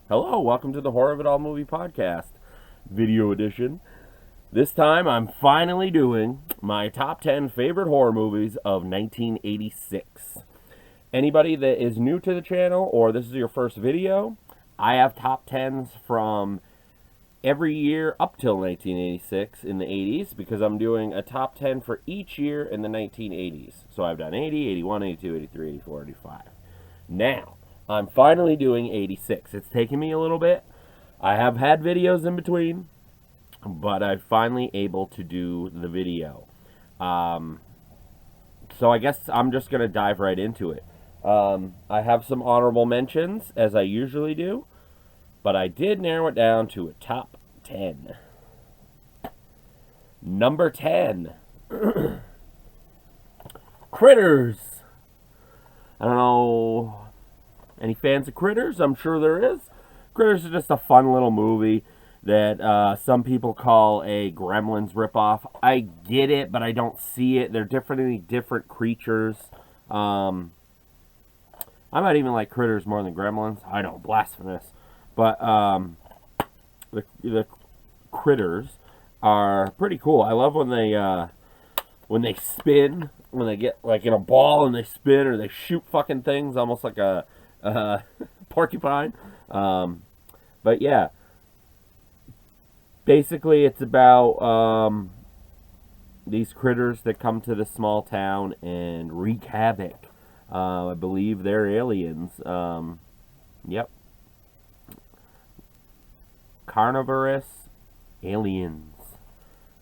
Hello, welcome to the Horror of It All Movie Podcast, video edition. This time I'm finally doing my top 10 favorite horror movies of 1986. Anybody that is new to the channel or this is your first video, I have top 10s from every year up till 1986 in the 80s because I'm doing a top 10 for each year in the 1980s. So I've done 80, 81, 82, 83, 84, 85. Now, I'm finally doing 86. It's taken me a little bit. I have had videos in between, but I'm finally able to do the video. So I guess I'm just going to dive right into it. I have some honorable mentions, as I usually do, but I did narrow it down to a top 10. Number 10. Critters. I don't know. Any fans of Critters? I'm sure there is. Critters is just a fun little movie that some people call a Gremlins ripoff. I get it, but I don't see it. They're different creatures. I might even like Critters more than Gremlins. I know, blasphemous. But the Critters are pretty cool. I love when they spin, when they get like in a ball and they spin, or they shoot fucking things almost like a porcupine. But yeah, basically it's about these critters that come to this small town and wreak havoc. I believe they're aliens. Yep. Carnivorous aliens.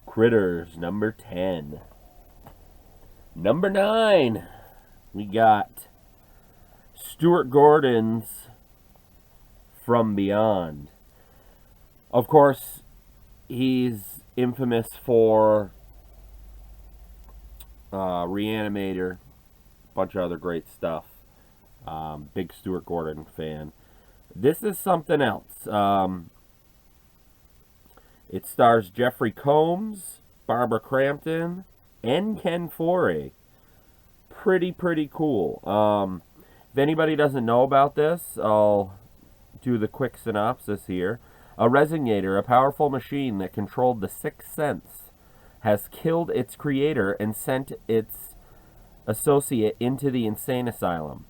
Critters, number 10. Number 9, we got Stuart Gordon's From Beyond. Of course, he's infamous for Reanimator, a bunch of other great stuff. Big Stuart Gordon fan. This is something else. It stars Jeffrey Combs, Barbara Crampton, and Ken Foree. Pretty cool. If anybody doesn't know about this, I'll do the quick synopsis here. A resignator, a powerful machine that controlled the sixth sense, has killed its creator and sent its associate into the insane asylum.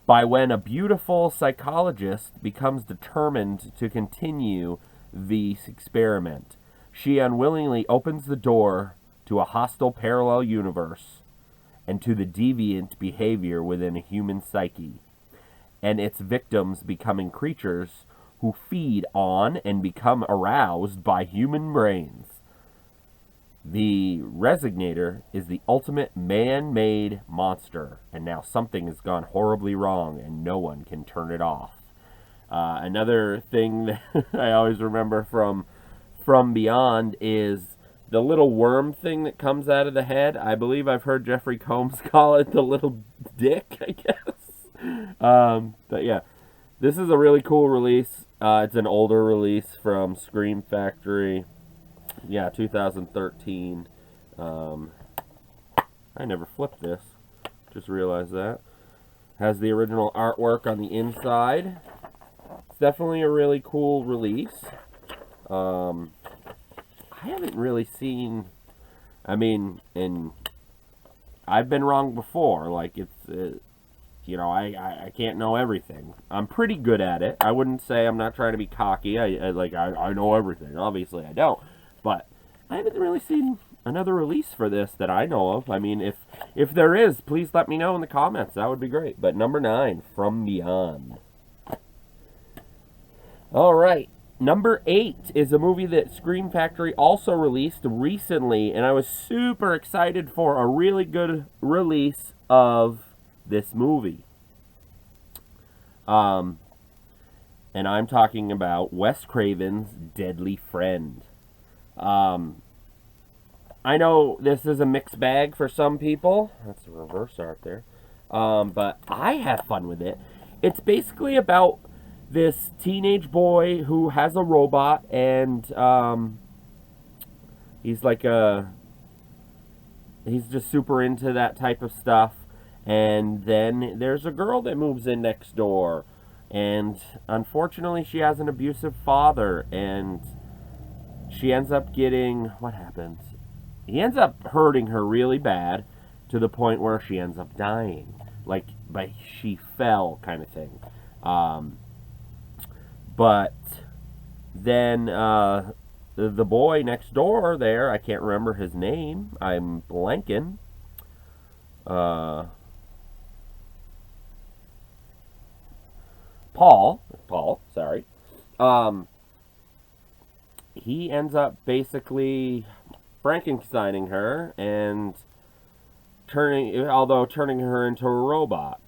By when a beautiful psychologist becomes determined to continue the experiment, she unwillingly opens the door to a hostile parallel universe and to the deviant behavior within a human psyche, and its victims becoming creatures who feed on and become aroused by human brains. The Resignator is the ultimate man-made monster, and now something has gone horribly wrong and no one can turn it off. Another thing that I always remember from Beyond is the little worm thing that comes out of the head. I believe I've heard Jeffrey Combs call it the little dick, I guess. But yeah, this is a really cool release. It's an older release from Scream Factory. Yeah, 2013. I never flipped this. Just realized that. Has the original artwork on the inside. It's definitely a really cool release. I haven't really seen, and I've been wrong before. Like, I can't know everything. I'm pretty good at it. I wouldn't say I'm not trying to be cocky. I know everything. Obviously, I don't. But I haven't really seen another release for this that I know of. I mean, if there is, please let me know in the comments. That would be great. But number 9, From Beyond. All right. Number 8 is a movie that Scream Factory also released recently, and I was super excited for a really good release of this movie. And I'm talking about Wes Craven's Deadly Friend. I know this is a mixed bag for some people. That's a reverse art there. But I have fun with it. It's basically about this teenage boy who has a robot, and he's just super into that type of stuff. And then there's a girl that moves in next door, And unfortunately, she has an abusive father, and she ends up getting, what happens? He ends up hurting her really bad to the point where she ends up dying. Like, but she fell kind of thing. Um, but then the boy next door there, I can't remember his name. I'm blanking. Paul, sorry. Um, he ends up basically Frankensteining her and turning her into a robot.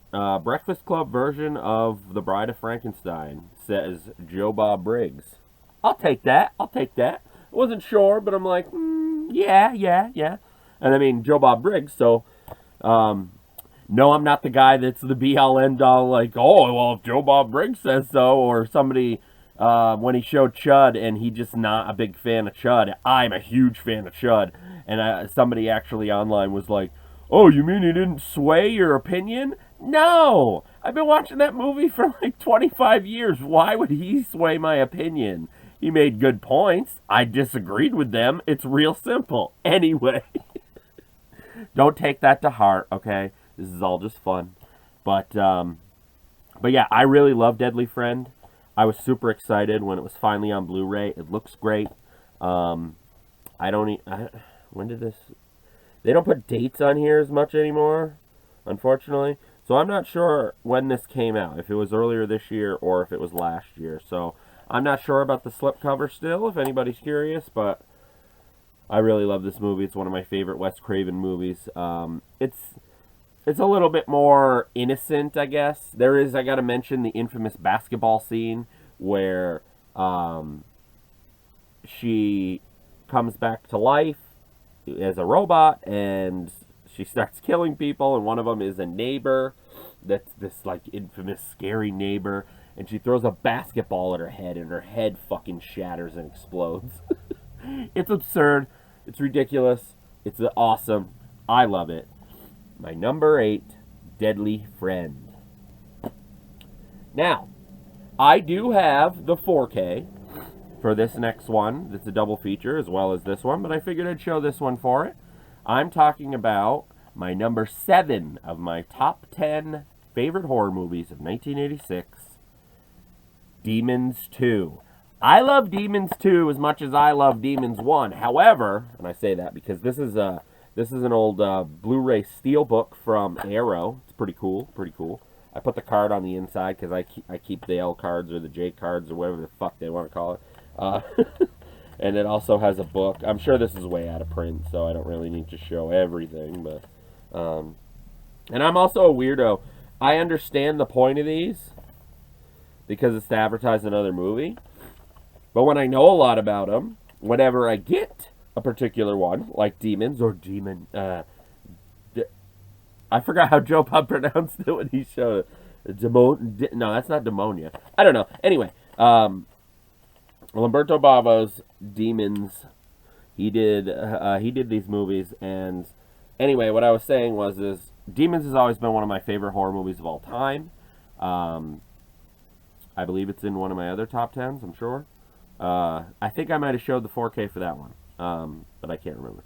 Breakfast Club version of The Bride of Frankenstein, says Joe Bob Briggs. I'll take that. I'll take that. I wasn't sure, but I'm like, yeah. And I mean, Joe Bob Briggs, so no, I'm not the guy that's the be all end all, like, oh, well, if Joe Bob Briggs says so, or somebody, when he showed Chud and he just not a big fan of Chud. I'm a huge fan of Chud. And somebody actually online was like, oh, you mean he didn't sway your opinion? No! I've been watching that movie for like 25 years. Why would he sway my opinion? He made good points. I disagreed with them. It's real simple. Anyway, don't take that to heart, okay? This is all just fun. But yeah, I really love Deadly Friend. I was super excited when it was finally on Blu-ray. It looks great. I don't. When did this? They don't put dates on here as much anymore, unfortunately. So I'm not sure when this came out. If it was earlier this year or if it was last year. So I'm not sure about the slipcover still. If anybody's curious, but I really love this movie. It's one of my favorite Wes Craven movies. It's a little bit more innocent, I guess. I got to mention the infamous basketball scene where she comes back to life as a robot and she starts killing people, and one of them is a neighbor that's this like infamous scary neighbor, and she throws a basketball at her head and her head fucking shatters and explodes. It's absurd. It's ridiculous. It's awesome. I love it. My number 8, Deadly Friend. Now, I do have the 4K for this next one. It's a double feature as well as this one, but I figured I'd show this one for it. I'm talking about my number 7 of my top 10 favorite horror movies of 1986, Demons 2. I love Demons 2 as much as I love Demons 1. However, and I say that because this is an old Blu-ray steelbook from Arrow. It's pretty cool, I put the card on the inside because I keep the L cards or the J cards or whatever the fuck they want to call it. And it also has a book. I'm sure this is way out of print, so I don't really need to show everything. But and I'm also a weirdo. I understand the point of these because it's to advertise another movie. But when I know a lot about them, whenever I get a particular one, like Demons or Demon... I forgot how Joe Bob pronounced it when he showed it. No, that's not Demonia. I don't know. Anyway, Lamberto Bava's Demons. He did these movies, and anyway, what I was saying is Demons has always been one of my favorite horror movies of all time. I believe it's in one of my other top 10s, I'm sure. I think I might have showed the 4K for that one, but I can't remember.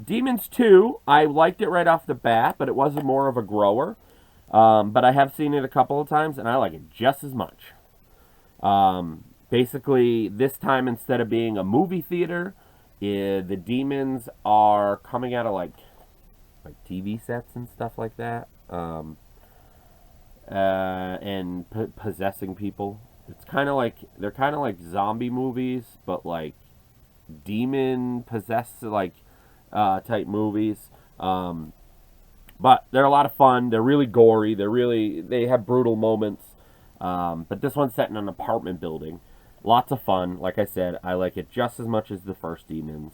Demons 2, I liked it right off the bat, but it was more of a grower. But I have seen it a couple of times, and I like it just as much. Basically, this time, instead of being a movie theater, the demons are coming out of like TV sets and stuff like that, and possessing people. It's kind of like, they're kind of like zombie movies, but like demon possessed like type movies. But they're a lot of fun. They're really gory. They have brutal moments. But this one's set in an apartment building. Lots of fun. Like I said, I like it just as much as the first Demons.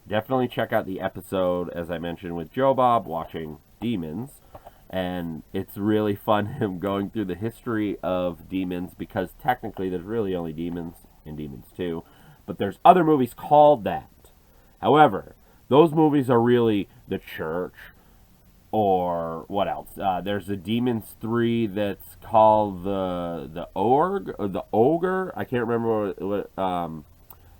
Definitely check out the episode, as I mentioned, with Joe Bob watching Demons. And it's really fun him going through the history of Demons, because technically there's really only Demons in Demons 2. But there's other movies called that. However, those movies are really The Church, Or what else? There's a Demons 3 that's called the Org or the Ogre. I can't remember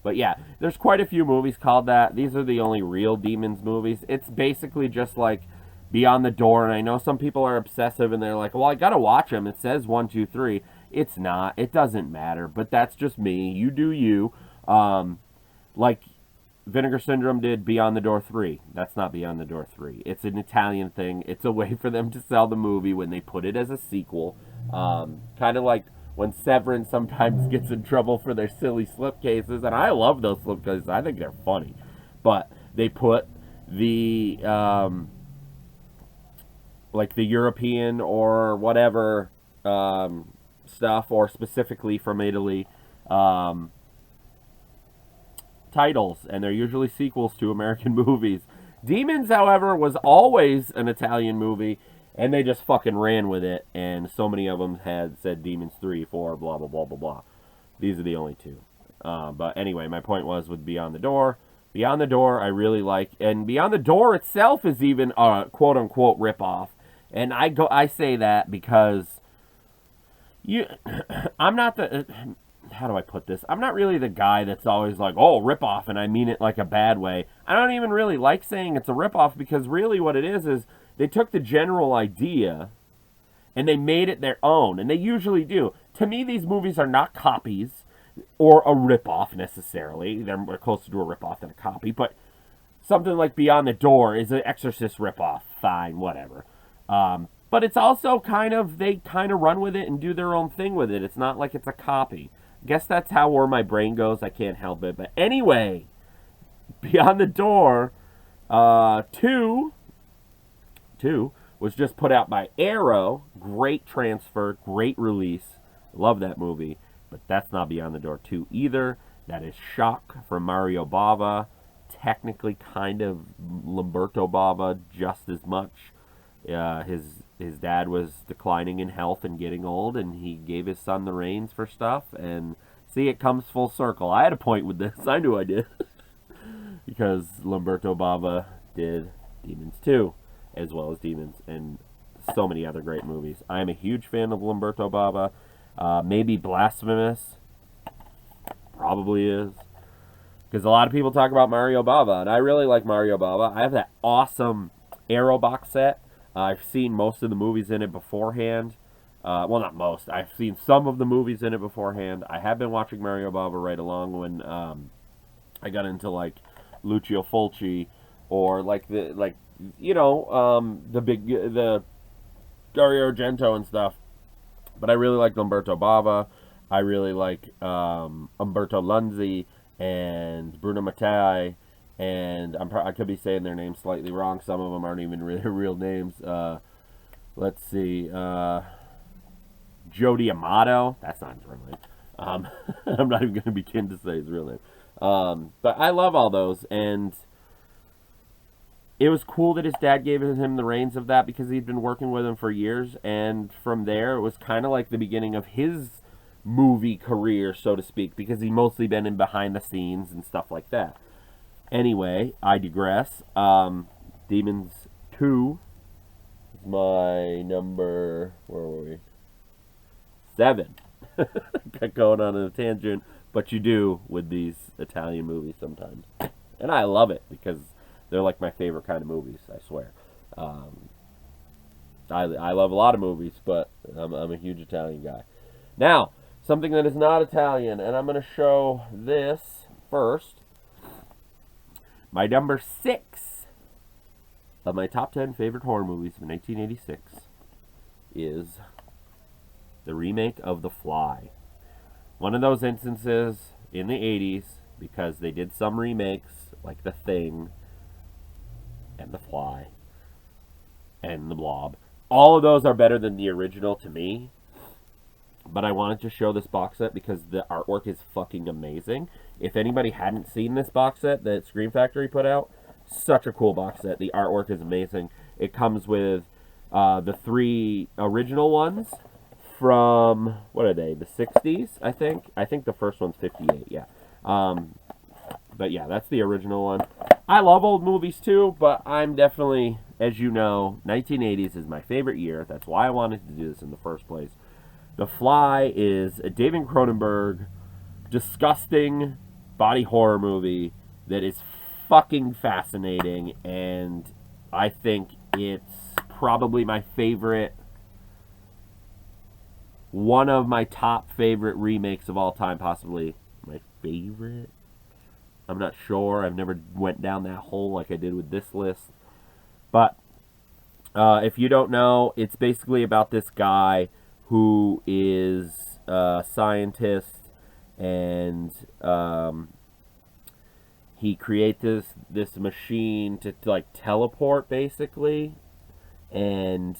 but yeah, there's quite a few movies called that. These are the only real Demons movies. It's basically just like Beyond the Door, and I know some people are obsessive and they're like, well, I gotta watch them. It says 1, 2, 3. It's not. It doesn't matter. But that's just me. You do you. Like Vinegar Syndrome did Beyond the Door 3. That's not Beyond the Door 3. It's an Italian thing. It's a way for them to sell the movie when they put it as a sequel. Kind of like when Severance sometimes gets in trouble for their silly slipcases. And I love those slipcases. I think they're funny. But they put the, like the European or whatever stuff, or specifically from Italy, titles, and they're usually sequels to American movies. Demons, however, was always an Italian movie, and they just fucking ran with it, and so many of them had said Demons 3, 4, blah, blah, blah, blah, blah. These are the only two. But anyway, my point was with Beyond the Door. Beyond the Door, I really like, and Beyond the Door itself is even a quote-unquote ripoff, and I say that because I'm not the... How do I put this? I'm not really the guy that's always like, oh, ripoff, and I mean it like a bad way. I don't even really like saying it's a ripoff, because really what it is they took the general idea and they made it their own, and they usually do. To me, these movies are not copies or a ripoff necessarily. They're more closer to a ripoff than a copy, but something like Beyond the Door is an Exorcist ripoff. Fine, whatever. But it's also they kind of run with it and do their own thing with it. It's not like it's a copy. Guess that's where my brain goes. I can't help it. But anyway, Beyond the Door 2 was just put out by Arrow. Great transfer, great release. Love that movie. But that's not Beyond the Door 2 either. That is Shock from Mario Bava. Technically kind of Lamberto Bava just as much. His dad was declining in health and getting old, and he gave his son the reins for stuff, and see, it comes full circle. I had a point with this. I knew I did. Because Lamberto Bava did Demons 2, as well as Demons, and so many other great movies. I am a huge fan of Lamberto Bava. Maybe blasphemous. Probably is. Because a lot of people talk about Mario Bava, and I really like Mario Bava. I have that awesome Arrow box set. I've seen most of the movies in it beforehand. Well, not most. I've seen some of the movies in it beforehand. I have been watching Mario Bava right along when I got into like Lucio Fulci, or the Dario Argento and stuff. But I really like Lamberto Bava. I really like Umberto Lenzi and Bruno Mattei. And I could be saying their names slightly wrong. Some of them aren't even really real names. Let's see. Joe D'Amato. That's not his real name. I'm not even going to begin to say his real name. But I love all those. And it was cool that his dad gave him the reins of that, because he'd been working with him for years. And from there, it was kind of like the beginning of his movie career, so to speak, because he'd mostly been in behind the scenes and stuff like that. Anyway, I digress. Demons 2 is my number, where were we? 7. Got going on a tangent, but you do with these Italian movies sometimes. And I love it, because they're like my favorite kind of movies, I swear. I love a lot of movies, but I'm a huge Italian guy. Now, something that is not Italian, and I'm going to show this first. My number 6 of my top 10 favorite horror movies of 1986 is the remake of The Fly. One of those instances in the 80s, because they did some remakes, like The Thing, and The Fly, and The Blob. All of those are better than the original to me. But I wanted to show this box set because the artwork is fucking amazing. If anybody hadn't seen this box set that Scream Factory put out, such a cool box set. The artwork is amazing. It comes with the 3 original ones from, what are they, the 60s, I think? I think the first one's 58, yeah. But yeah, that's the original one. I love old movies too, but I'm definitely as you know, 1980s is my favorite year. That's why I wanted to do this in the first place. The Fly is a David Cronenberg, disgusting body horror movie that is fucking fascinating, and I think it's probably my favorite, one of my top favorite remakes of all time, possibly my favorite. I'm not sure. I've never went down that hole like I did with this list. But if you don't know, it's basically about this guy who is a scientist, and he creates this machine to like teleport, basically, and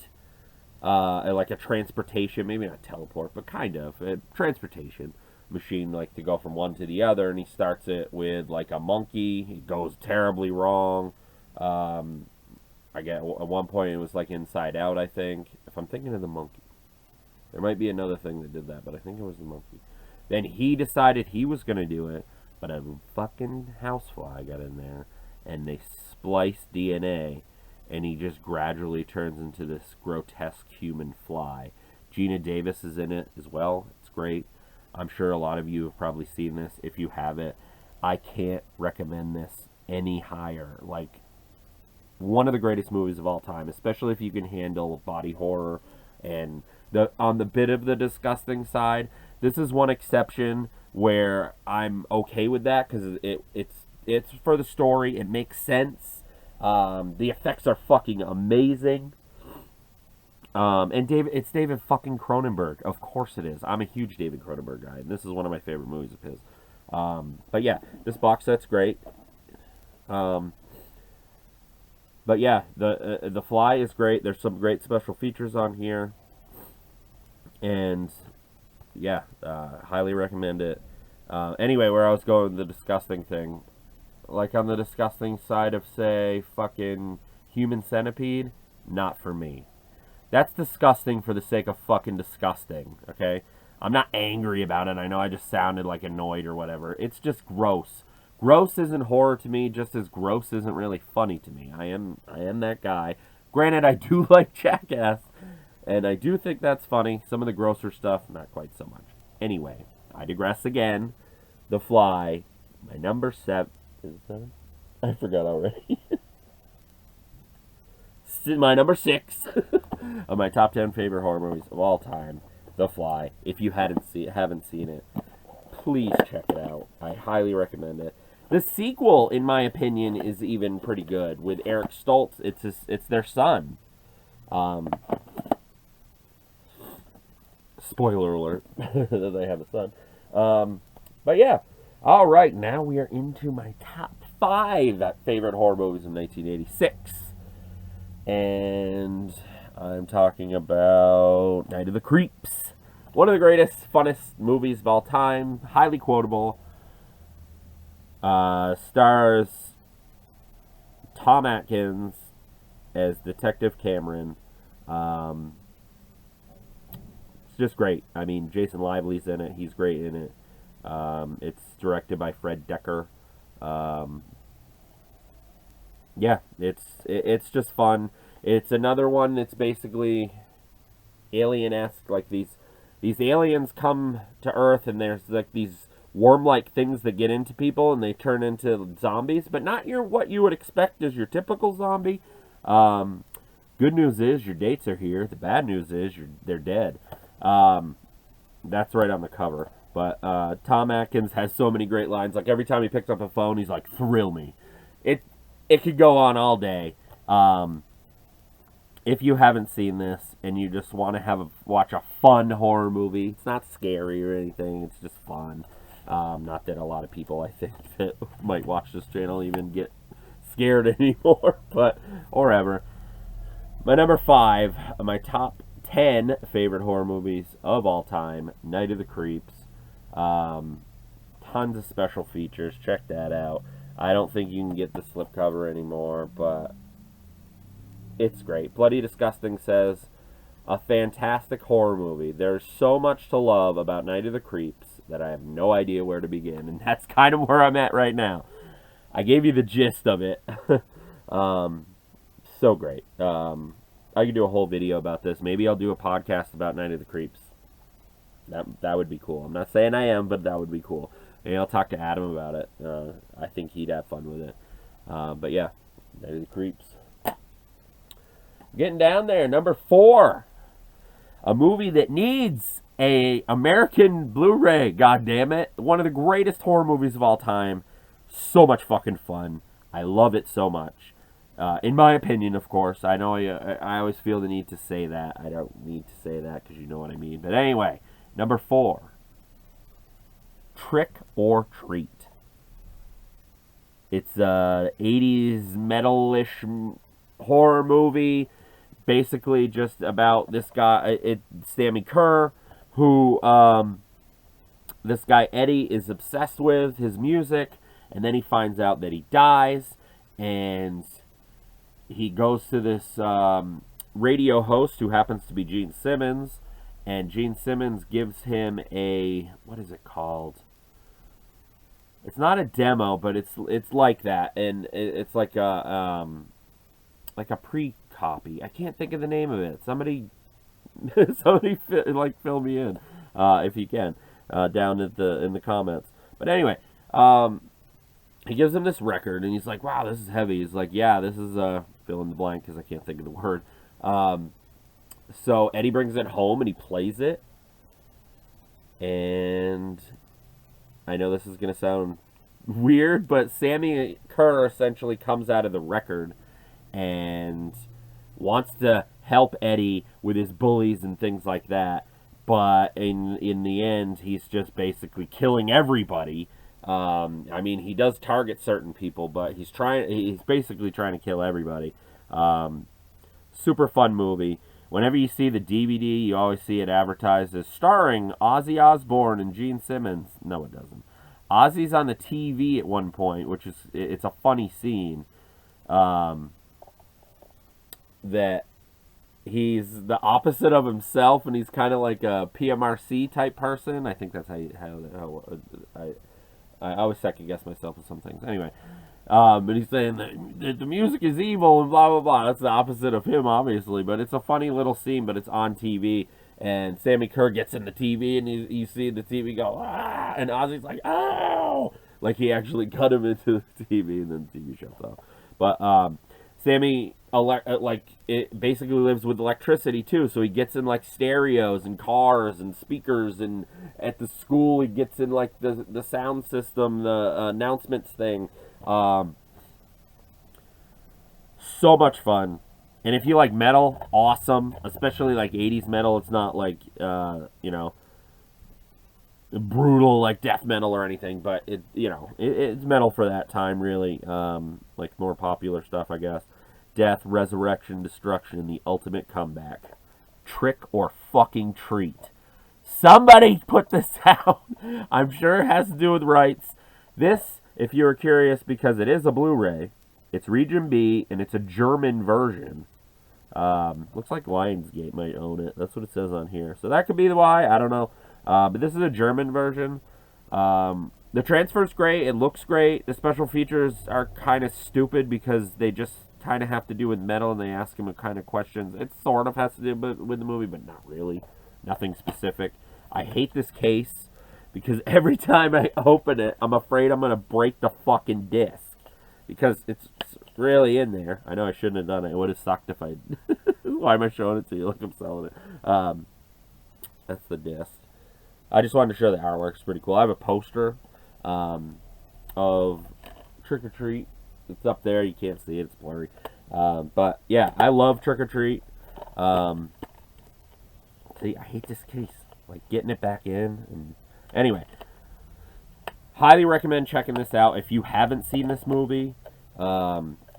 like a transportation, maybe not teleport, but kind of a transportation machine, like to go from one to the other. And he starts it with like a monkey. It goes terribly wrong. I get at one point it was like Inside Out, I think, if I'm thinking of the monkey. There might be another thing that did that, but I think it was the monkey. Then he decided he was going to do it, but a fucking housefly got in there, and they spliced DNA, and he just gradually turns into this grotesque human fly. Gina Davis is in it as well. It's great. I'm sure a lot of you have probably seen this. If you haven't, I can't recommend this any higher. Like, one of the greatest movies of all time, especially if you can handle body horror and on the bit of the disgusting side. This is one exception where I'm okay with that, because it's for the story. It makes sense. The effects are fucking amazing. And it's David fucking Cronenberg. Of course it is. I'm a huge David Cronenberg guy, and this is one of my favorite movies of his. But yeah, this box set's great. But yeah, the Fly is great. There's some great special features on here, and yeah, highly recommend it. Anyway, where I was going, the disgusting thing, like on the disgusting side of, say, fucking Human Centipede, not for me. That's disgusting for the sake of fucking disgusting, okay? I'm not angry about it. I know I just sounded like annoyed or whatever. It's just gross. Gross isn't horror to me, just as gross isn't really funny to me. I am that guy. Granted, I do like Jackass, and I do think that's funny. Some of the grosser stuff, not quite so much. Anyway, I digress again. The Fly, my number 7. Is it 7? I forgot already. My number 6 of my top 10 favorite horror movies of all time, The Fly. If you haven't seen it, please check it out. I highly recommend it. The sequel, in my opinion, is even pretty good. With Eric Stoltz, it's their son. Spoiler alert that they have a son. But yeah. All right, now we are into my top 5 favorite horror movies of 1986. And I'm talking about Night of the Creeps. One of the greatest, funnest movies of all time. Highly quotable. Stars Tom Atkins as Detective Cameron. It's just great. I mean, Jason Lively's in it. He's great in it. It's directed by Fred Decker. Yeah, it's just fun. It's another one that's basically alien-esque. Like these aliens come to Earth, and there's like these worm-like things that get into people, and they turn into zombies, but not what you would expect as your typical zombie. Good news is your dates are here. The bad news is they're dead. That's right on the cover. But Tom Atkins has so many great lines. Like every time he picks up a phone, he's like, "Thrill me." It could go on all day. If you haven't seen this and you just want to watch a fun horror movie, it's not scary or anything. It's just fun. Not that a lot of people, I think, that might watch this channel even get scared anymore, but or ever. My number 5 of my top 10 favorite horror movies of all time, Night of the Creeps. Tons of special features. Check that out. I don't think you can get the slipcover anymore, but it's great. Bloody Disgusting says, a fantastic horror movie. There's so much to love about Night of the Creeps that I have no idea where to begin, and that's kind of where I'm at right now. I gave you the gist of it. So great. I could do a whole video about this. Maybe I'll do a podcast about Night of the Creeps. That would be cool. I'm not saying I am, but that would be cool. Maybe I'll talk to Adam about it. I think he'd have fun with it. But yeah, Night of the Creeps. Getting down there. Number 4. A movie that needs a American Blu-ray. God damn it. One of the greatest horror movies of all time. So much fucking fun. I love it so much. In my opinion, of course. I know I always feel the need to say that. I don't need to say that because you know what I mean. But anyway, number 4. Trick or Treat. It's a 80s metal-ish horror movie. Basically just about this guy, it's Sammy Kerr, who this guy Eddie is obsessed with, his music, and then he finds out that he dies, and he goes to this radio host who happens to be Gene Simmons, and Gene Simmons gives him a, what is it called? It's not a demo, but it's like that, and it's like a pre-copy. I can't think of the name of it. Somebody fill me in if you can down in the comments. But anyway, he gives him this record, and he's like, "Wow, this is heavy." He's like, "Yeah, this is fill in the blank because I can't think of the word." So Eddie brings it home and he plays it, and I know this is going to sound weird, but Sammy Kerr essentially comes out of the record and wants to help Eddie with his bullies and things like that. But in the end, he's just basically killing everybody. I mean, he does target certain people, but he's basically trying to kill everybody. Super fun movie. Whenever you see the DVD, you always see it advertised as starring Ozzy Osbourne and Gene Simmons. No, it doesn't. Ozzy's on the TV at one point, which is, it's a funny scene. That he's the opposite of himself, and he's kind of like a PMRC type person. I think that's how I always second guess myself with some things. Anyway, but he's saying that the music is evil and blah blah blah. That's the opposite of him, obviously. But it's a funny little scene. But it's on TV, and Sammy Kerr gets in the TV, and you see the TV go ah, and Ozzy's like ow, like he actually cut him into the TV, and then the TV shuts off. But Sammy it basically lives with electricity too, so he gets in like stereos and cars and speakers, and at the school he gets in like the sound system, the announcements thing. So much fun. And if you like metal, awesome, especially like 80s metal. It's not like brutal like death metal or anything, but it's metal for that time, really. Like more popular stuff, I guess. Death, resurrection, destruction, and the ultimate comeback. Trick or fucking treat. Somebody put this out. I'm sure it has to do with rights. This, if you were curious, because it is a Blu-ray, it's Region B, and it's a German version. Looks like Lionsgate might own it. That's what it says on here. So that could be why. I don't know. But this is a German version. The transfer's great. It looks great. The special features are kind of stupid because they just kind of have to do with metal, and they ask him a kind of questions. It sort of has to do with the movie, but not really. Nothing specific. I hate this case because every time I open it, I'm afraid I'm going to break the fucking disc because it's really in there. I know I shouldn't have done it. It would have sucked if I... Why am I showing it to you like I'm selling it? That's the disc. I just wanted to show the artwork's pretty cool. I have a poster of Trick or Treat. It's up there. You can't see it. It's blurry. But, yeah, I love Trick or Treat. See, I hate this case. Like, getting it back in. And anyway, highly recommend checking this out. If you haven't seen this movie,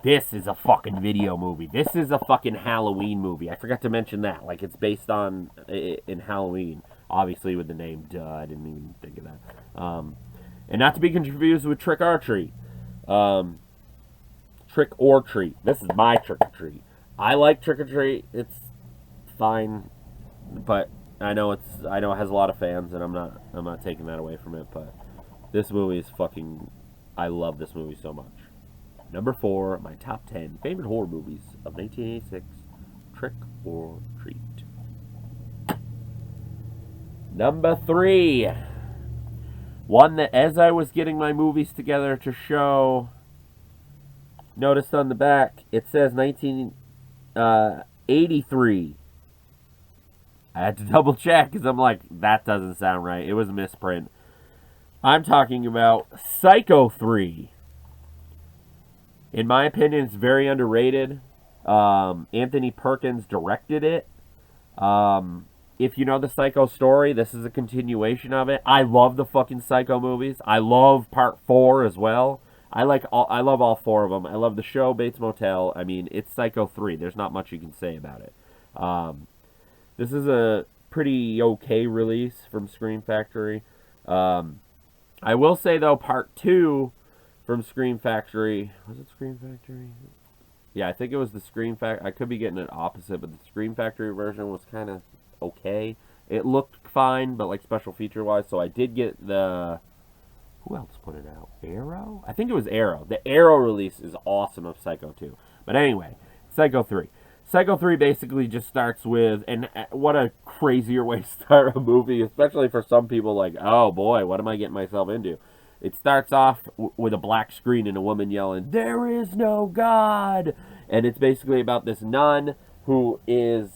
this is a fucking video movie. This is a fucking Halloween movie. I forgot to mention that. Like, it's based on in Halloween. Obviously, with the name. Duh, I didn't even think of that. And not to be confused with Trick or Treat. Trick or Treat. This is my Trick or Treat. I like Trick or Treat. It's fine, but I know it has a lot of fans, and I'm not taking that away from it. But this movie is fucking. I love this movie so much. Number 4, my top 10 favorite horror movies of 1986, Trick or Treat. Number 3, one that as I was getting my movies together to show, noticed on the back, it says 1983. I had to double check because I'm like, that doesn't sound right. It was a misprint. I'm talking about Psycho 3. In my opinion, it's very underrated. Anthony Perkins directed it. If you know the Psycho story, this is a continuation of it. I love the fucking Psycho movies. I love Part 4 as well. I love all 4 of them. I love the show, Bates Motel. I mean, it's Psycho 3. There's not much you can say about it. This is a pretty okay release from Scream Factory. I will say, though, Part 2 from Scream Factory... Was it Scream Factory? Yeah, I think it was the Scream Factory. I could be getting it opposite, but the Scream Factory version was kind of okay. It looked fine, but like special feature-wise, so I did get the... Who else put it out? Arrow? I think it was Arrow. The Arrow release is awesome of Psycho 2. But anyway, Psycho 3. Psycho 3 basically just starts with, and what a crazier way to start a movie, especially for some people like, oh boy, what am I getting myself into? It starts off with a black screen and a woman yelling, "There is no God!" And it's basically about this nun who is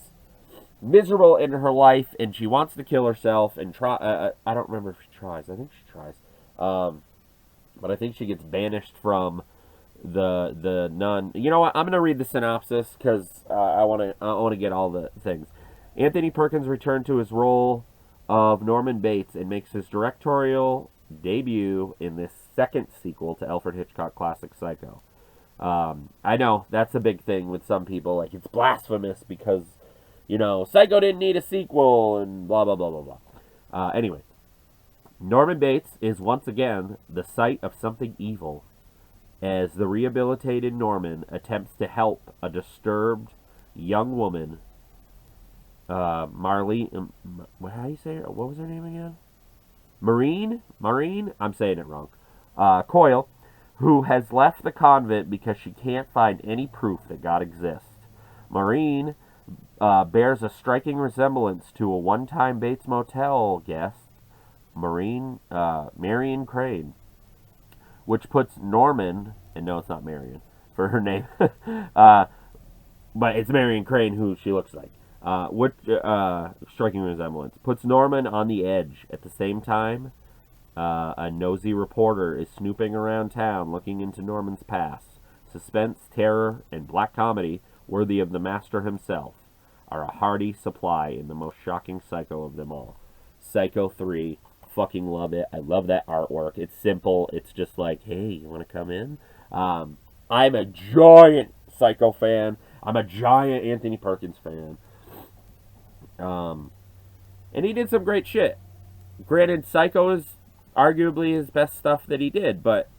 miserable in her life, and she wants to kill herself, and I don't remember if she tries. I think she tries. But I think she gets banished from the nun. You know what? I'm gonna read the synopsis because I want to get all the things. Anthony Perkins returned to his role of Norman Bates and makes his directorial debut in this second sequel to Alfred Hitchcock classic Psycho. I know that's a big thing with some people. Like, it's blasphemous because, you know, Psycho didn't need a sequel and blah blah blah blah blah. Anyway, Norman Bates is once again the site of something evil, as the rehabilitated Norman attempts to help a disturbed young woman, Marley, how do you say her? What was her name again? Maureen? I'm saying it wrong. Coyle, who has left the convent because she can't find any proof that God exists. Maureen bears a striking resemblance to a one-time Bates Motel guest, Marion Crane, which puts Norman, and no, it's not Marion for her name, but it's Marion Crane who she looks like. Striking resemblance puts Norman on the edge. At the same time, a nosy reporter is snooping around town looking into Norman's past. Suspense, terror, and black comedy, worthy of the master himself, are a hearty supply in the most shocking Psycho of them all. Psycho 3. Fucking love it. I love that artwork. It's simple. It's just like, hey, you want to come in? I'm a giant Psycho fan. I'm a giant Anthony Perkins fan. And he did some great shit. Granted, Psycho is arguably his best stuff that he did, but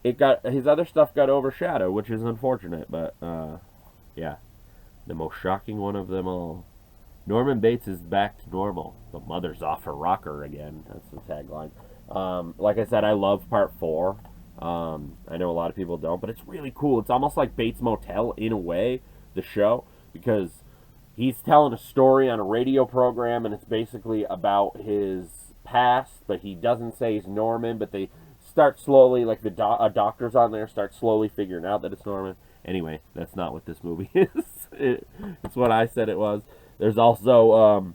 his other stuff got overshadowed, which is unfortunate. But yeah, the most shocking one of them all. Norman Bates is back to normal. The mother's off her rocker again. That's the tagline. Like I said, I love Part 4. I know a lot of people don't, but it's really cool. It's almost like Bates Motel in a way, the show, because he's telling a story on a radio program, and it's basically about his past, but he doesn't say he's Norman, but they start slowly, like doctors on there start slowly figuring out that it's Norman. Anyway, that's not what this movie is. It's what I said it was. There's also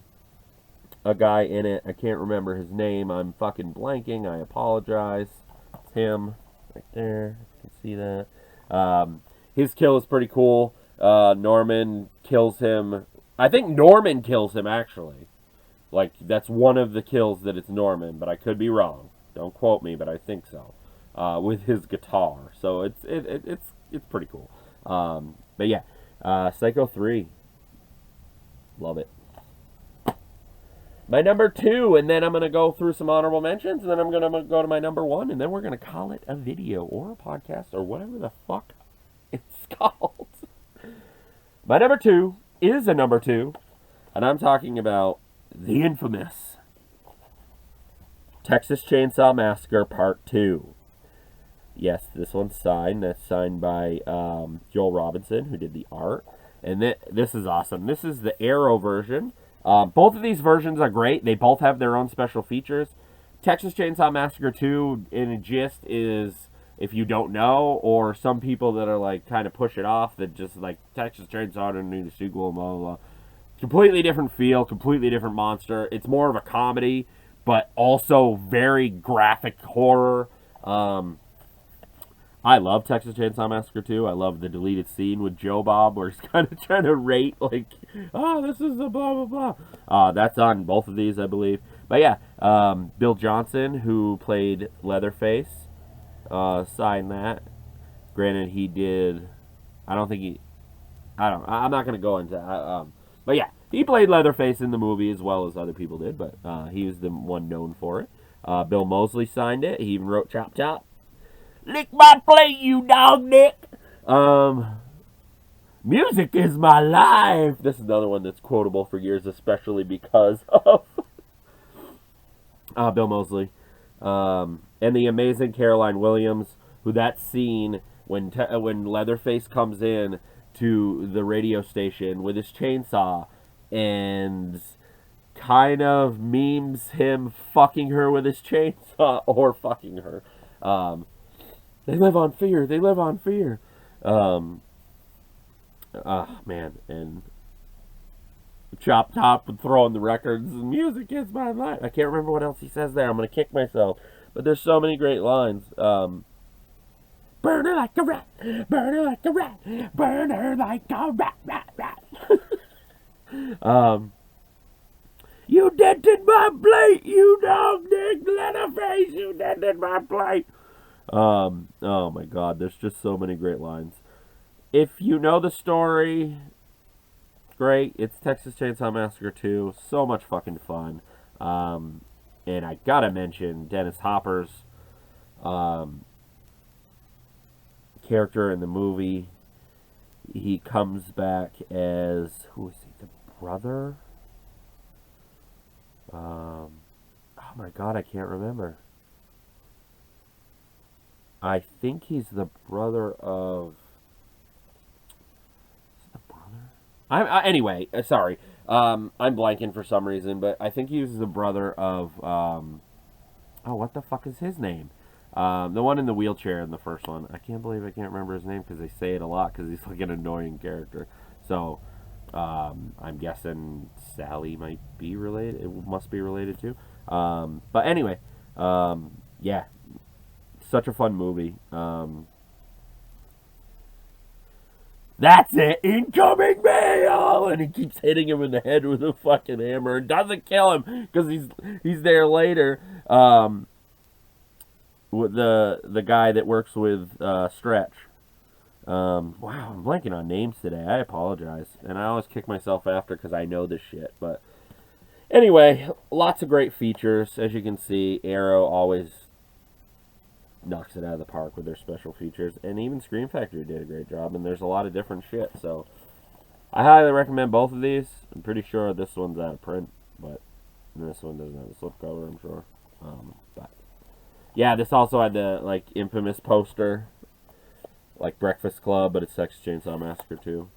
a guy in it. I can't remember his name. I'm fucking blanking. I apologize. It's him right there. You can see that. His kill is pretty cool. Norman kills him. I think Norman kills him, actually. Like, that's one of the kills that it's Norman, but I could be wrong. Don't quote me, but I think so. With his guitar. So it's pretty cool. But yeah, Psycho 3. Love it. My number 2, and then I'm going to go through some honorable mentions, and then I'm going to go to my number 1, and then we're going to call it a video or a podcast or whatever the fuck it's called. My number 2 is a number 2, and I'm talking about the infamous Texas Chainsaw Massacre Part 2. Yes, this one's signed. That's signed by Joel Robinson, who did the art. And this is awesome. This is the Arrow version. Both of these versions are great. They both have their own special features. Texas Chainsaw Massacre 2, in a gist, is, if you don't know, or some people that are like kind of push it off, that just like Texas Chainsaw didn't need a sequel, blah, blah, blah. Completely different feel, completely different monster. It's more of a comedy, but also very graphic horror. I love Texas Chainsaw Massacre 2. I love the deleted scene with Joe Bob where he's kind of trying to rate, like, oh, this is the blah, blah, blah. That's on both of these, I believe. But yeah, Bill Johnson, who played Leatherface, signed that. Granted, he did. I don't think he. I'm not going to go into that. But yeah, he played Leatherface in the movie as well as other people did, but he was the one known for it. Bill Moseley signed it. He even wrote Chop Chop. Lick my plate, you dog dick. Music is my life. This is another one that's quotable for years, especially because of Bill Moseley. And the amazing Caroline Williams, who that scene when Leatherface comes in to the radio station with his chainsaw and kind of memes him fucking her with his chainsaw, or fucking her. They live on fear. They live on fear. Man. And Chop Top and throwing the records. Music is my life. I can't remember what else he says there. I'm going to kick myself. But there's so many great lines. Burn her like a rat. Burn her like a rat. Burn her like a rat, rat, rat. You dented my plate, you dog dick Leatherface. You dented my plate. Oh my god, there's just so many great lines. If you know the story, great. It's Texas Chainsaw Massacre 2. So much fucking fun. And I gotta mention Dennis Hopper's character in the movie. He comes back as, who is he, the brother? Oh my god, I can't remember. I think he's the brother of. Is it the brother? Anyway. Sorry, I'm blanking for some reason, but I think he was the brother of. Oh, what the fuck is his name? The one in the wheelchair in the first one. I can't believe I can't remember his name because they say it a lot because he's like an annoying character. So, I'm guessing Sally might be related. It must be related to. But anyway, yeah. Such a fun movie. That's it! Incoming mail! And he keeps hitting him in the head with a fucking hammer and doesn't kill him because he's there later. With the guy that works with Stretch. Wow, I'm blanking on names today. I apologize. And I always kick myself after because I know this shit. But anyway, lots of great features. As you can see, Arrow always knocks it out of the park with their special features, and even Scream Factory did a great job, and there's a lot of different shit, so I highly recommend both of these. I'm pretty sure this one's out of print, but this one doesn't have a slipcover, I'm sure. But yeah, this also had the like infamous poster, like Breakfast Club, but it's Texas Chainsaw Massacre 2.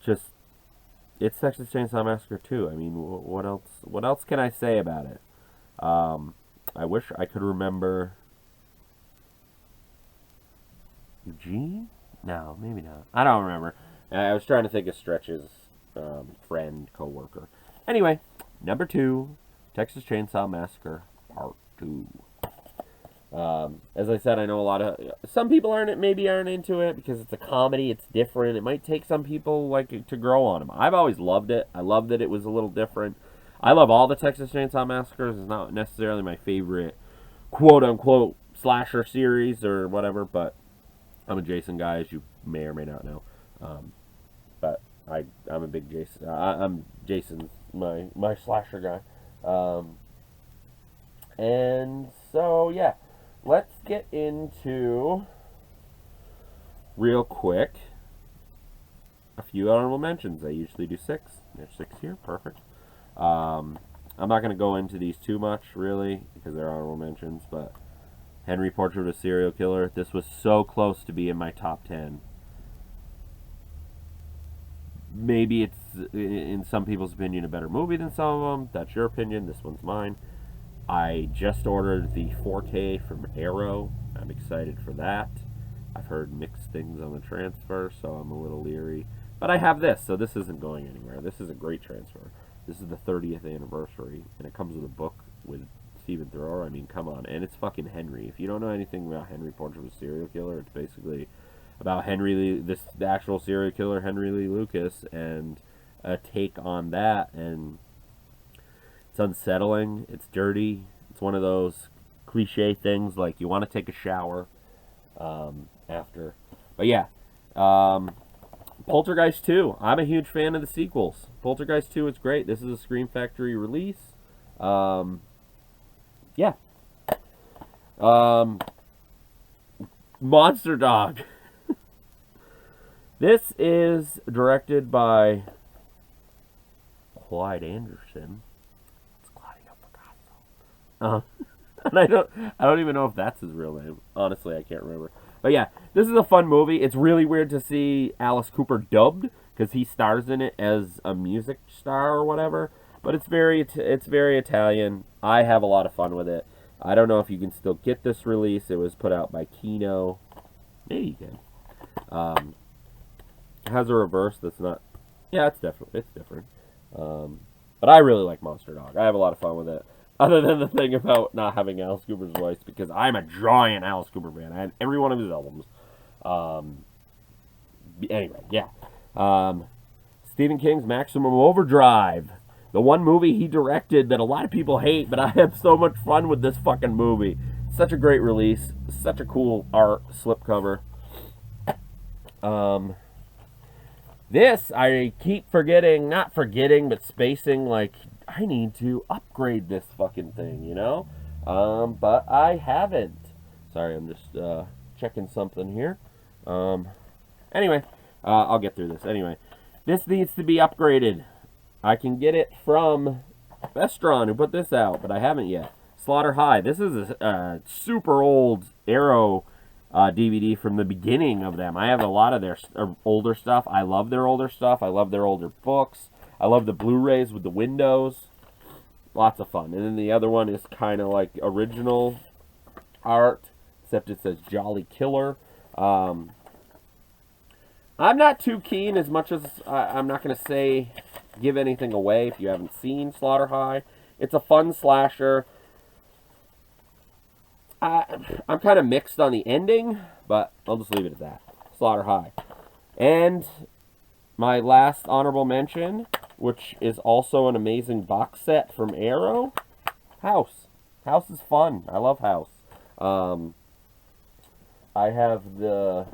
Just it's Texas Chainsaw Massacre 2. I mean, what else? What else can I say about it? I wish I could remember. Eugene? No, maybe not. I don't remember. I was trying to think of Stretch's friend, co-worker. Anyway, number 2, Texas Chainsaw Massacre Part 2. As I said, I know a lot of some people aren't into it because it's a comedy. It's different. It might take some people like to grow on them. I've always loved it. I love that it was a little different. I love all the Texas Chainsaw Massacres. It's not necessarily my favorite quote unquote slasher series or whatever, but I'm a Jason guy, as you may or may not know. But I'm a big Jason. I'm Jason's my slasher guy. And so yeah. Let's get into, real quick, a few honorable mentions. I usually do 6. There's 6 here. Perfect. I'm not going to go into these too much, really, because they're honorable mentions, but Henry, Portrait of a Serial Killer. This was so close to be in my top 10. Maybe it's, in some people's opinion, a better movie than some of them. That's your opinion. This one's mine. I just ordered the 4K from Arrow. I'm excited for that. I've heard mixed things on the transfer, so I'm a little leery. But I have this, so this isn't going anywhere. This is a great transfer. This is the 30th anniversary, and it comes with a book with Stephen Thrower. I mean, come on. And it's fucking Henry. If you don't know anything about Henry, Portrait of a Serial Killer, it's basically about Henry Lee, the actual serial killer, Henry Lee Lucas, and a take on that. And it's unsettling. It's dirty. It's one of those cliche things like you want to take a shower after. But yeah, Poltergeist 2. I'm a huge fan of the sequels. Poltergeist 2 is great. This is a Scream Factory release. Yeah. Monster Dog. This is directed by Clyde Anderson. It's Claudio Picasso. And I don't even know if that's his real name. Honestly, I can't remember. But yeah, this is a fun movie. It's really weird to see Alice Cooper dubbed because he stars in it as a music star or whatever. But it's very Italian. I have a lot of fun with it. I don't know if you can still get this release. It was put out by Kino. Maybe you can. It has a reverse that's not... Yeah, it's different. But I really like Monster Dog. I have a lot of fun with it. Other than the thing about not having Alice Cooper's voice, because I'm a giant Alice Cooper fan. I had every one of his albums. Anyway, yeah. Stephen King's Maximum Overdrive. The one movie he directed that a lot of people hate, but I have so much fun with this fucking movie. Such a great release. Such a cool art slipcover. This, I keep forgetting, not forgetting, but spacing, like, I need to upgrade this fucking thing, you know? But I haven't. Sorry, I'm just checking something here. Anyway, I'll get through this. Anyway, this needs to be upgraded. I can get it from Vestron, who put this out, but I haven't yet. Slaughter High. This is a super old Arrow DVD from the beginning of them. I have a lot of their older stuff. I love their older stuff. I love their older books. I love the Blu-rays with the windows. Lots of fun. And then the other one is kind of like original art, except it says Jolly Killer. I'm not too keen, as much as I'm not going to give anything away if you haven't seen Slaughter High. It's a fun slasher. I'm kind of mixed on the ending, but I'll just leave it at that. Slaughter High. And my last honorable mention, which is also an amazing box set from Arrow, House. House is fun. I love House. I have the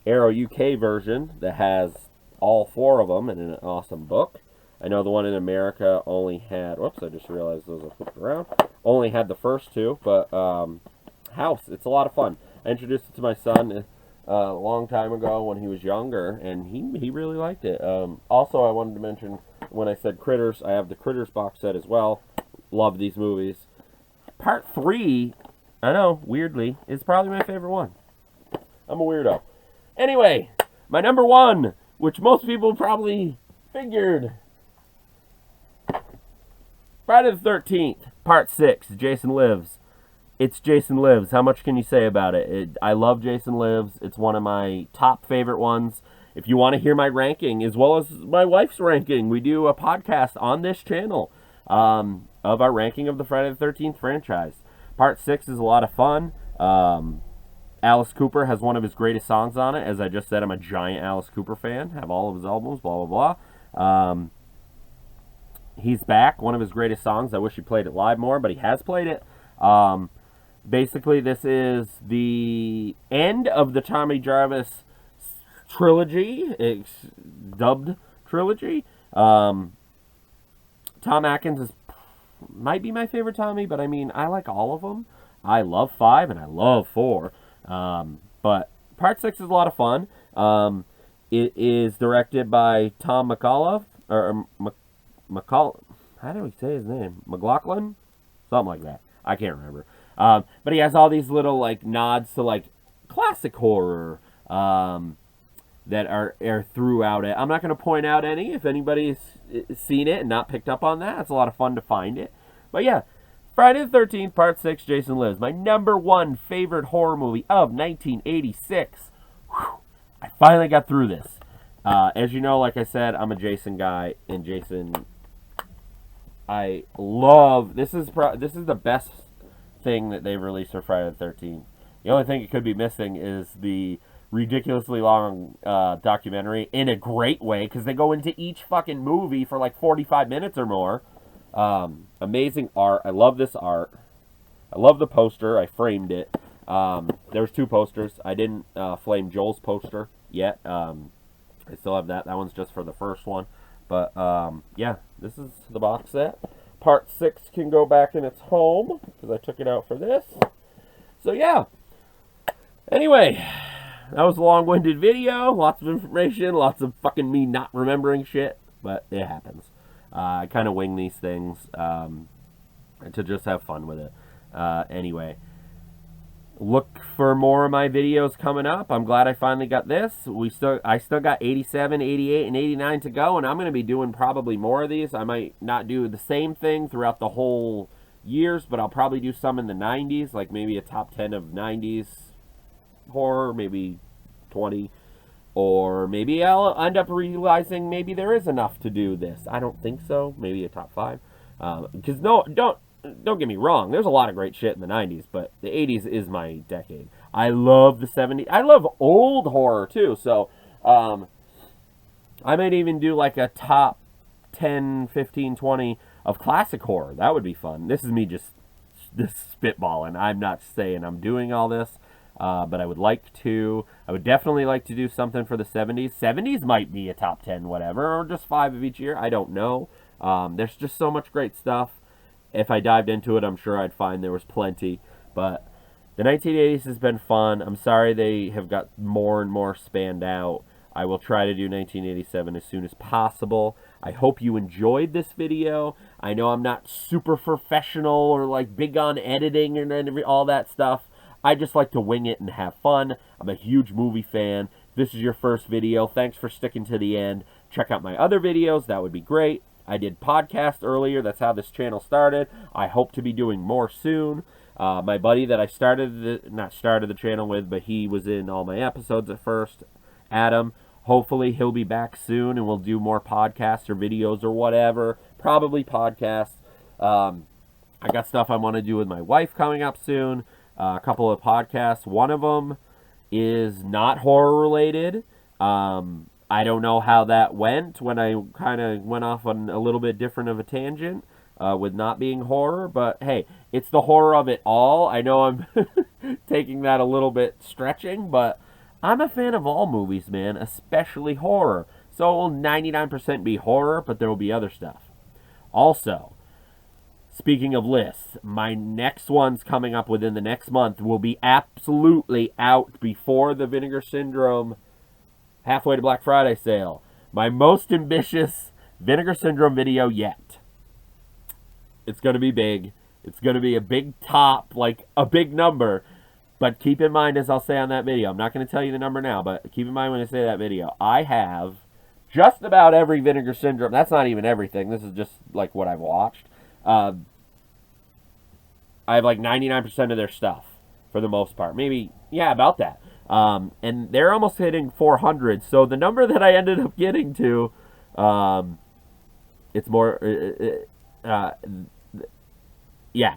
Arrow UK version that has all 4 of them in an awesome book. I know the one in America only had... Whoops, I just realized those are flipped around. Only had the first 2, but House, it's a lot of fun. I introduced it to my son a long time ago when he was younger, and he really liked it. Also, I wanted to mention, when I said Critters, I have the Critters box set as well. Love these movies. Part 3, I know, weirdly, is probably my favorite one. I'm a weirdo. Anyway, my number 1, which most people probably figured... Friday the 13th, Part 6, Jason Lives. It's Jason Lives. How much can you say about it? I love Jason Lives. It's one of my top favorite ones. If you want to hear my ranking, as well as my wife's ranking, we do a podcast on this channel of our ranking of the Friday the 13th franchise. Part 6 is a lot of fun. Alice Cooper has one of his greatest songs on it. As I just said, I'm a giant Alice Cooper fan. Have all of his albums, blah, blah, blah. He's back. One of his greatest songs. I wish he played it live more, but he has played it. Basically, this is the end of the Tommy Jarvis trilogy. It's dubbed trilogy. Tom Atkins might be my favorite Tommy, but I mean, I like all of them. I love 5 and I love 4. But Part 6 is a lot of fun. It is directed by Tom McAuliffe, or how do we say his name? McLaughlin? Something like that. I can't remember. But he has all these little like nods to like classic horror that are throughout it. I'm not going to point out any. If anybody's seen it and not picked up on that, it's a lot of fun to find it. But yeah, Friday the 13th, Part 6, Jason Lives. My number one favorite horror movie of 1986. Whew, I finally got through this. As you know, like I said, I'm a Jason guy, and Jason, I love. This is the best thing that they've released for Friday the 13th. The only thing it could be missing is the ridiculously long documentary in a great way, because they go into each fucking movie for like 45 minutes or more. Amazing art. I love this art. I love the poster. I framed it. There's 2 posters. I didn't flame Joel's poster yet. I still have that. That one's just for the first one. But yeah, this is the box set. Part 6 can go back in its home, because I took it out for this. So yeah. Anyway, that was a long-winded video. Lots of information. Lots of fucking me not remembering shit. But it happens. I kind of wing these things to just have fun with it. Anyway, look for more of my videos coming up. I'm glad I finally got this. I still got 87, 88, and 89 to go, and I'm going to be doing probably more of these. I might not do the same thing throughout the whole years, but I'll probably do some in the 90s, like maybe a top 10 of 90s horror, maybe 20, or maybe I'll end up realizing maybe there is enough to do this. I don't think so. Maybe a top 5, because don't get me wrong, there's a lot of great shit in the 90s, but the 80s is my decade. I love the 70s. I love old horror too, so I might even do like a top 10, 15, 20 of classic horror. That would be fun. This is me just spitballing. I'm not saying I'm doing all this. But I would definitely like to do something for the 70s. 70s might be a top 10, whatever, or just 5 of each year. I don't know. There's just so much great stuff. If I dived into it, I'm sure I'd find there was plenty. But the 1980s has been fun. I'm sorry they have got more and more spanned out. I will try to do 1987 as soon as possible. I hope you enjoyed this video. I know I'm not super professional or like big on editing and all that stuff. I just like to wing it and have fun. I'm a huge movie fan. If this is your first video, thanks for sticking to the end. Check out my other videos. That would be great. I did podcasts earlier. That's how this channel started. I hope to be doing more soon. My buddy that I not started the channel with, but he was in all my episodes at first, Adam. Hopefully he'll be back soon and we'll do more podcasts or videos or whatever. Probably podcasts. I got stuff I want to do with my wife coming up soon. A couple of podcasts. One of them is not horror related. I don't know how that went when I kind of went off on a little bit different of a tangent with not being horror. But hey, it's the horror of it all. I know I'm taking that a little bit stretching, but I'm a fan of all movies, man, especially horror. So it will 99% be horror, but there will be other stuff. Also, speaking of lists, my next one's coming up within the next month will be absolutely out before the Vinegar Syndrome Halfway to Black Friday sale. My most ambitious Vinegar Syndrome video yet. It's going to be big. It's going to be a big top, like a big number. But keep in mind, as I'll say on that video, I'm not going to tell you the number now, but keep in mind when I say that video, I have just about every Vinegar Syndrome. That's not even everything. This is just like what I've watched. I have like 99% of their stuff for the most part. Maybe, yeah, about that. And they're almost hitting 400. So the number that I ended up getting to, it's more, yeah,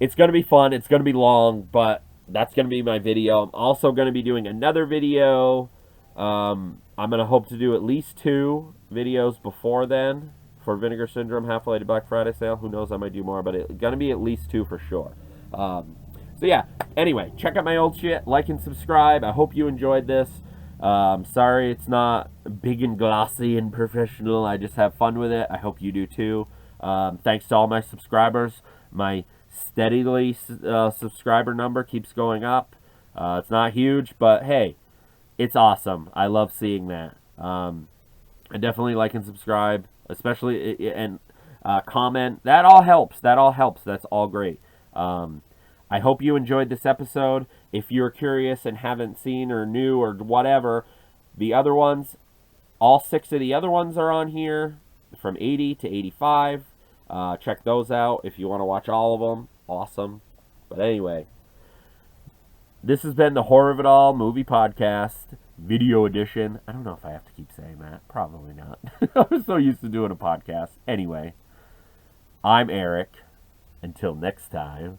it's going to be fun. It's going to be long, but that's going to be my video. I'm also going to be doing another video. I'm going to hope to do at least 2 videos before then for Vinegar Syndrome Halfway to Black Friday sale. Who knows, I might do more, but it's going to be at least 2 for sure. So yeah, anyway, check out my old shit, like and subscribe. I hope you enjoyed this. Sorry it's not big and glossy and professional. I just have fun with it. I hope you do too. Thanks to all my subscribers. My steadily subscriber number keeps going up. It's not huge, but hey, it's awesome. I love seeing that. And definitely like and subscribe, especially, and comment. That all helps. That's all great. I hope you enjoyed this episode. If you're curious and haven't seen or new or whatever, the other ones, all 6 of the other ones are on here from 80 to 85. Check those out if you want to watch all of them. Awesome. But anyway, this has been the Horror of It All movie podcast, video edition. I don't know if I have to keep saying that. Probably not. I'm so used to doing a podcast. Anyway, I'm Eric. Until next time.